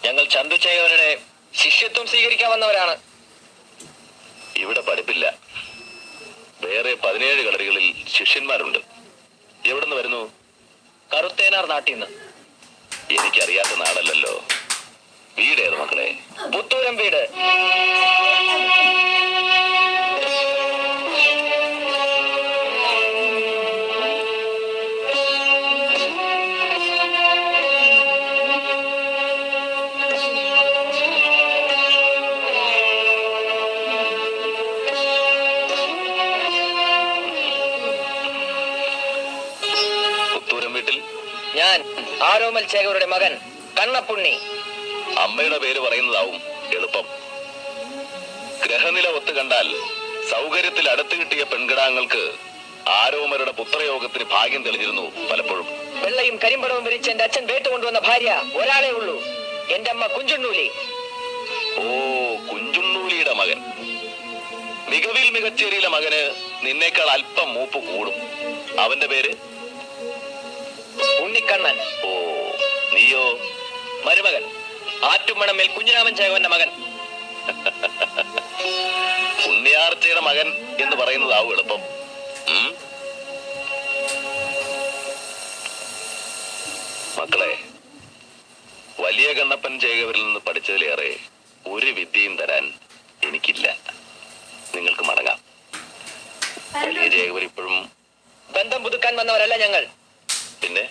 ഞങ്ങൾ ചന്തുച്ചേവരുടെ ശിഷ്യത്വം സ്വീകരിക്കാൻ വന്നവരാണ്. ഇവിടെ പഠിപ്പില്ല. വേറെ 17 കളരികളിൽ ശിഷ്യന്മാരുണ്ട്. എവിടുന്ന് വരുന്നു? കറുത്തേനാർ നാട്ടിൽ നിന്ന്. എനിക്കറിയാത്ത നാടല്ലല്ലോ. വീടേത് മക്കളെ? പുത്തൂരം വീട്. ഞാൻ ആരോമൽ ചേകവരുടെ മകൻ കണ്ണപ്പുണ്ണി. അമ്മയുടെ പേര് പറയുന്നതാവും എളുപ്പം. ഗ്രഹനില ഒത്തു കണ്ടാൽ സൗകര്യത്തിൽ അടുത്ത് കിട്ടിയ പെൺകിടാങ്ങൾക്ക് ആരോമരുടെ പുത്രയോഗത്തിന് ഭാഗ്യം തെളിഞ്ഞിരുന്നു പലപ്പോഴും. വെള്ളയും കരിമ്പടവും വിരിച്ച് എന്റെ അച്ഛൻ വേട്ടുകൊണ്ടുവന്ന ഭാര്യ ഒരാളെ ഉള്ളൂ, എന്റെ അമ്മ കുഞ്ചുണ്ണൂലി. ഓ, കുഞ്ചുണ്ണൂലിയുടെ മകൻ. മികവിൽ മികച്ചേരിയിലെ മകന് നിന്നേക്കാൾ അല്പം മൂപ്പ് കൂടും. അവന്റെ പേര് ഉണ്ണിക്കണ്ണൻ. ഓ, നീയോ? മരുമകൻ ആറ്റുമണമേൽ കുഞ്ഞിരാമൻ ചേകവന്റെ മകൻ. ഉണ്ണിയാർച്ചയുടെ മകൻ എന്ന് പറയുന്നതാവും എളുപ്പം. മക്കളെ, വലിയ കണ്ണപ്പൻ ചേകവരിൽ നിന്ന് പഠിച്ചതിലേറെ ഒരു വിദ്യയും തരാൻ എനിക്കില്ല. നിങ്ങൾക്ക് മടങ്ങാം. വലിയ ചേകവർ ഇപ്പോഴും ബന്ധം പുതുക്കാൻ വന്നവരല്ല ഞങ്ങൾ. പിന്നെ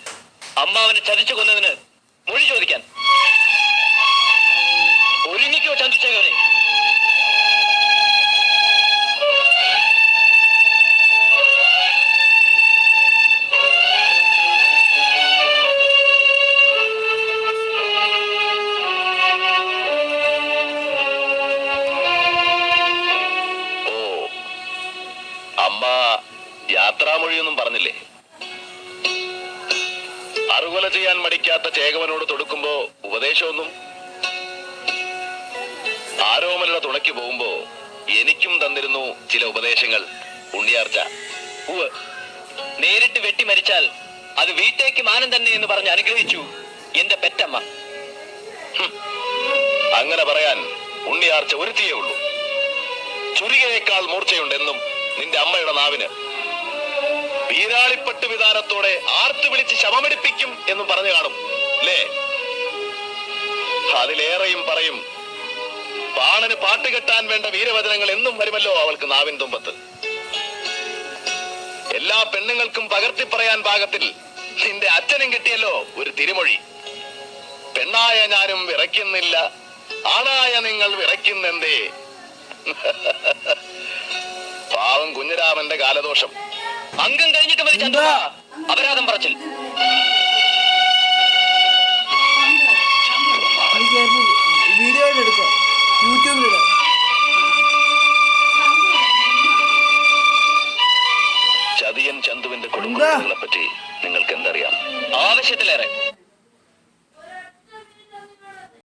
അമ്മാവനെ ചതിച്ചു കൊന്നതിന് മൊഴി ചോദിക്കാൻ. ഒരുങ്ങിക്കോ ചന്തുച്ചേകവനെ. ഓ, അമ്മ യാത്രാമൊഴിയൊന്നും പറഞ്ഞില്ലേ? അറുകൊല ചെയ്യാൻ മടിക്കാത്ത ചേകവനോട് തൊടുക്കുമ്പോ ഉപദേശമൊന്നും? ആരോമലുടെ തുണയ്ക്ക് പോകുമ്പോ എനിക്കും തന്നിരുന്നു ചില ഉപദേശങ്ങൾ ഉണ്ണിയാർച്ച. നേരിട്ട് വെട്ടി മരിച്ചാൽ അത് വീട്ടേക്ക് മാനം തന്നെ എന്ന് പറഞ്ഞ് അനുഗ്രഹിച്ചു എന്റെ പെറ്റമ്മ. അങ്ങനെ പറയാൻ ഉണ്ണിയാർച്ച ഒരുത്തിയേ ഉള്ളൂ. ചുരികയേക്കാൾ മൂർച്ചയുണ്ടെന്നും നിന്റെ അമ്മയുടെ നാവിന്. വീരാളിപ്പട്ട് വിധാനത്തോടെ ആർത്തു വിളിച്ച് ശവമെടുപ്പിക്കും എന്നും പറഞ്ഞു കാണും അല്ലേ? അതിലേറെയും പറയും. പാണന് പാട്ട് കെട്ടാൻ വേണ്ട വീരവചനങ്ങൾ എന്നും വരുമല്ലോ അവൾക്ക് നാവിൻ തുമ്പത്ത്. എല്ലാ പെണ്ണുങ്ങൾക്കും പകർത്തി പറയാൻ പാകത്തിൽ നിന്റെ അച്ഛനും കിട്ടിയല്ലോ ഒരു തിരുമൊഴി. പെണ്ണായ ഞാനും വിറയ്ക്കുന്നില്ല, ആണായ നിങ്ങൾ വിറയ്ക്കുന്നെന്തേ. പാവം കുഞ്ഞിരാമന്റെ കാലദോഷം. അംഗം കഴിഞ്ഞിട്ട് മതി ചന്ദ്ര അപരാധം പറച്ചിൽ. വീഡിയോ എടുക്കാം, യൂട്യൂബിലിടാം. ചതിയൻ ചന്തുവിന്റെ കുടുംബങ്ങളെ പറ്റി നിങ്ങൾക്ക് എന്തറിയാം? ആവശ്യത്തിലേറെ.